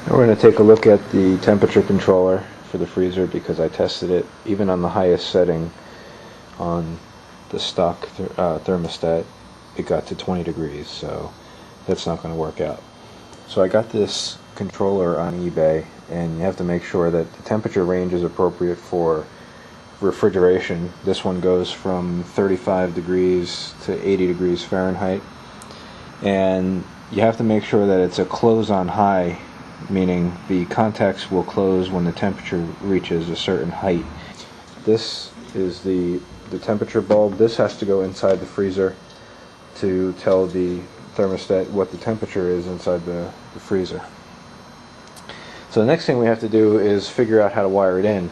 We're going to take a look at the temperature controller for the freezer because I tested it even on the highest setting on the stock thermostat. It got to 20 degrees, so that's not going to work out. So I got this controller on eBay, and you have to make sure that the temperature range is appropriate for refrigeration. This one goes from 35 degrees to 80 degrees Fahrenheit, and you have to make sure that it's a close on high, meaning the contacts will close when the temperature reaches a certain height. This is the temperature bulb. This has to go inside the freezer to tell the thermostat what the temperature is inside the freezer. So the next thing we have to do is figure out how to wire it in,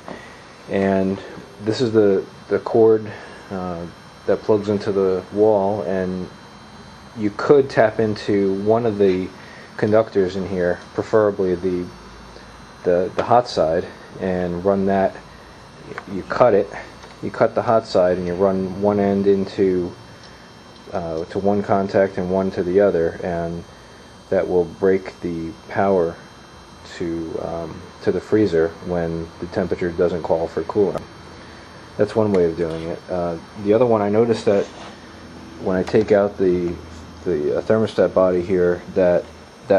and this is the cord that plugs into the wall, and you could tap into one of the conductors in here, preferably the hot side, and run that. You cut the hot side, and you run one end into to one contact and one to the other, and that will break the power to the freezer when the temperature doesn't call for cooling. That's one way of doing it. The other one, I noticed that when I take out the thermostat body here, that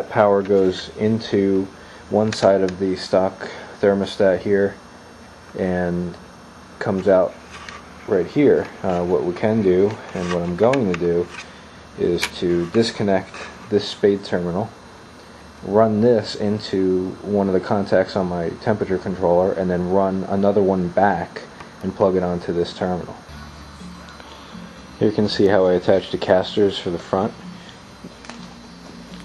power goes into one side of the stock thermostat here and comes out right here. What we can do, and what I'm going to do, is to disconnect this spade terminal, run this into one of the contacts on my temperature controller, and then run another one back and plug it onto this terminal. Here you can see how I attached the casters for the front.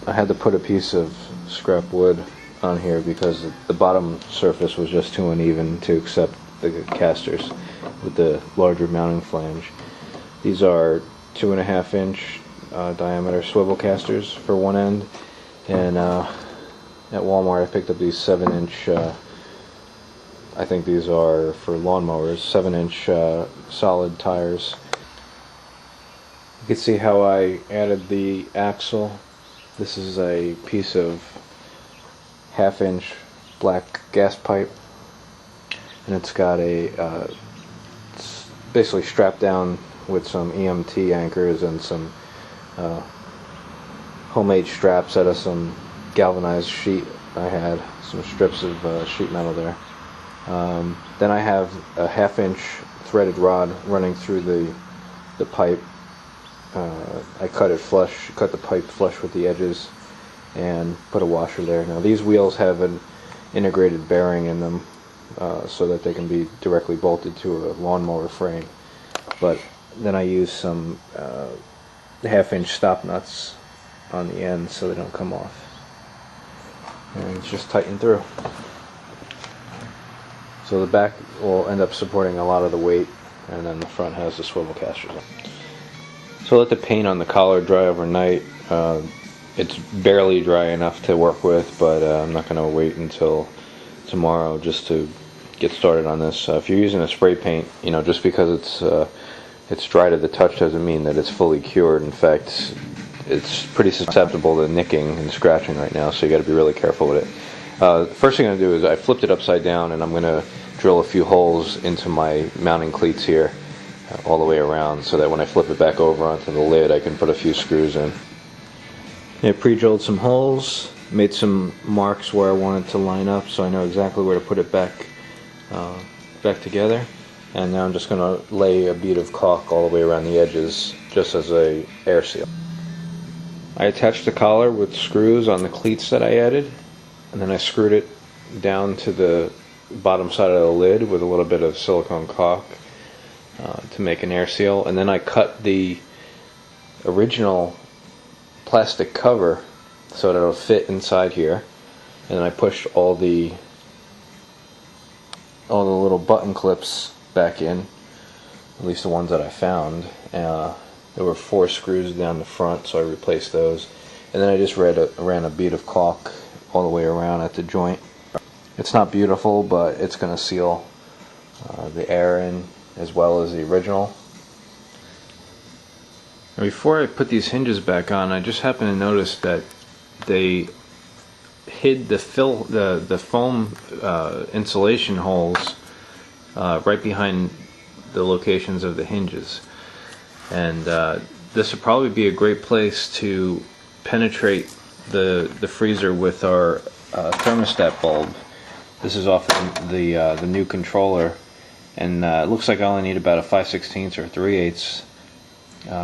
I had to put a piece of scrap wood on here because the bottom surface was just too uneven to accept the casters with the larger mounting flange. These are 2.5 inch diameter swivel casters for one end, and at Walmart I picked up these 7 inch, I think these are for lawnmowers, 7 inch solid tires. You can see how I added the axle. This is a piece of 1/2 inch black gas pipe, and it's got it's basically strapped down with some EMT anchors and some homemade straps out of some galvanized sheet. I had some strips of sheet metal there. Then I have a 1/2 inch threaded rod running through the pipe. I cut the pipe flush with the edges, and put a washer there. Now these wheels have an integrated bearing in them, so that they can be directly bolted to a lawnmower frame. But then I use some 1/2 inch stop nuts on the end so they don't come off, and it's just tightened through. So the back will end up supporting a lot of the weight, and then the front has the swivel casters on. So let the paint on the collar dry overnight. It's barely dry enough to work with, but I'm not going to wait until tomorrow just to get started on this. If you're using a spray paint, just because it's dry to the touch doesn't mean that it's fully cured. In fact, it's pretty susceptible to nicking and scratching right now, so you got to be really careful with it. First thing I'm going to do is I flipped it upside down, and I'm going to drill a few holes into my mounting cleats here, all the way around, so that when I flip it back over onto the lid I can put a few screws in. I pre-drilled some holes, made some marks where I want it to line up so I know exactly where to put it back together, and now I'm just going to lay a bead of caulk all the way around the edges just as a air seal. I attached the collar with screws on the cleats that I added, and then I screwed it down to the bottom side of the lid with a little bit of silicone caulk to make an air seal, and then I cut the original plastic cover so that it'll fit inside here, and then I pushed all the little button clips back in, at least the ones that I found. There were 4 screws down the front, so I replaced those, and then I just ran a bead of caulk all the way around at the joint. It's not beautiful, but it's going to seal the air in as well as the original. Now before I put these hinges back on, I just happened to notice that they hid the foam insulation holes right behind the locations of the hinges, and this would probably be a great place to penetrate the freezer with our thermostat bulb. This is off the new controller, and it looks like I only need about a 5/16 or 3/8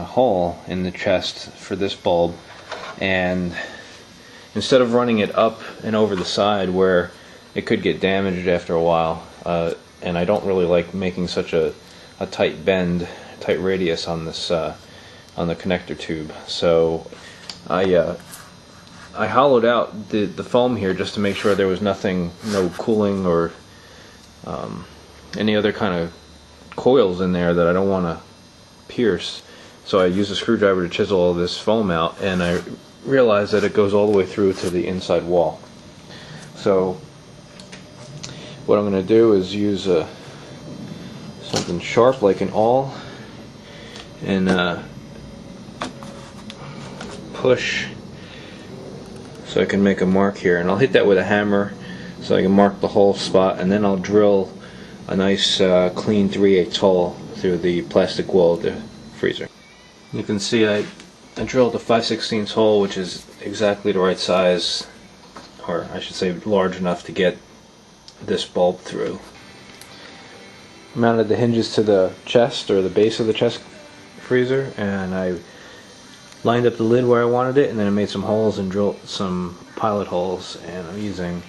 hole in the chest for this bulb. And instead of running it up and over the side where it could get damaged after a while, and I don't really like making such a tight bend, tight radius on this on the connector tube, so I hollowed out the foam here just to make sure there was nothing, no cooling or any other kind of coils in there that I don't want to pierce. So I used a screwdriver to chisel all this foam out, and I realized that it goes all the way through to the inside wall. So what I'm going to do is use something sharp like an awl and push so I can make a mark here, and I'll hit that with a hammer so I can mark the whole spot, and then I'll drill a nice clean 3/8 hole through the plastic wall of the freezer. You can see I drilled a 5/16 hole, which is exactly the right size, or I should say large enough to get this bulb through. Mounted the hinges to the chest, or the base of the chest freezer, and I lined up the lid where I wanted it, and then I made some holes and drilled some pilot holes, and I'm using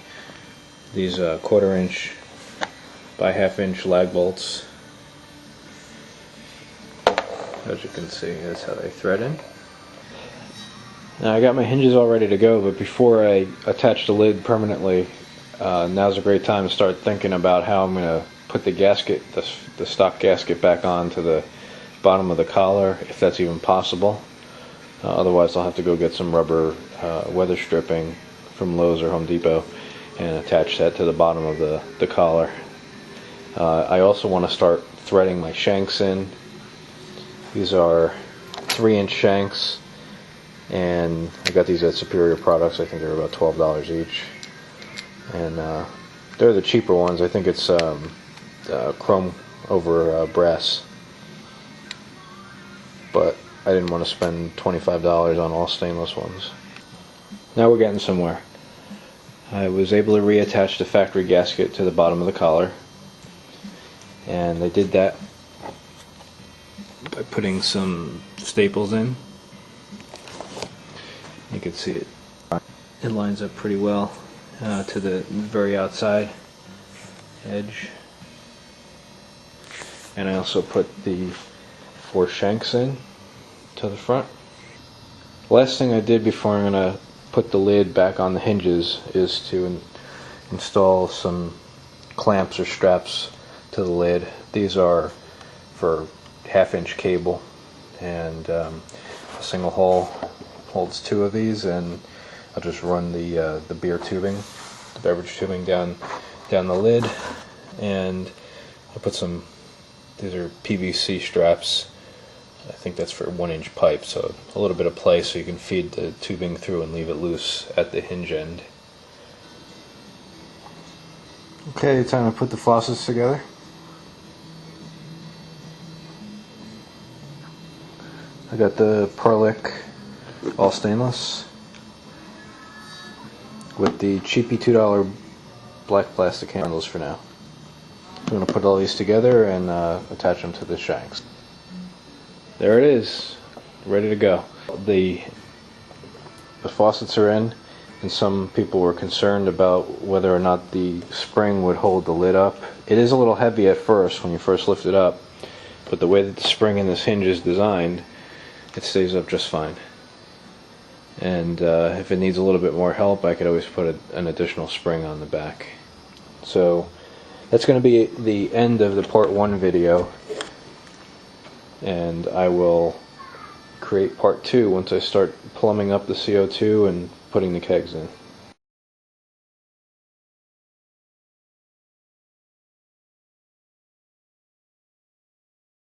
these 1/4 inch by 1/2 inch lag bolts. As you can see, that's how they thread in. Now I got my hinges all ready to go, but before I attach the lid permanently, now's a great time to start thinking about how I'm going to put the gasket, the stock gasket, back onto the bottom of the collar, if that's even possible. Otherwise I'll have to go get some rubber weather stripping from Lowe's or Home Depot and attach that to the bottom of the collar. I also want to start threading my shanks in. These are 3-inch shanks, and I got these at Superior Products. I think they're about $12 each, and they're the cheaper ones. I think it's chrome over brass, but I didn't want to spend $25 on all stainless ones. Now we're getting somewhere. I was able to reattach the factory gasket to the bottom of the collar, and I did that by putting some staples in. You can see it lines up pretty well to the very outside edge. And I also put the 4 shanks in to the front. Last thing I did before I'm going to put the lid back on the hinges is to install some clamps or straps to the lid. These are for 1/2 inch cable, and a single hole holds 2 of these, and I'll just run the beer tubing, the beverage tubing down the lid, and I put some, these are PVC straps. I think that's for 1-inch pipe, so a little bit of play so you can feed the tubing through and leave it loose at the hinge end. Okay, time to put the faucets together. I got the Perlick all stainless with the cheapy $2 black plastic handles for now. I'm going to put all these together and attach them to the shanks. There it is, ready to go. The faucets are in, and some people were concerned about whether or not the spring would hold the lid up. It is a little heavy at first when you first lift it up, but the way that the spring in this hinge is designed, it stays up just fine. And if it needs a little bit more help, I could always put an additional spring on the back. So that's going to be the end of the part 1 video, and I will create part 2 once I start plumbing up the CO2 and putting the kegs in.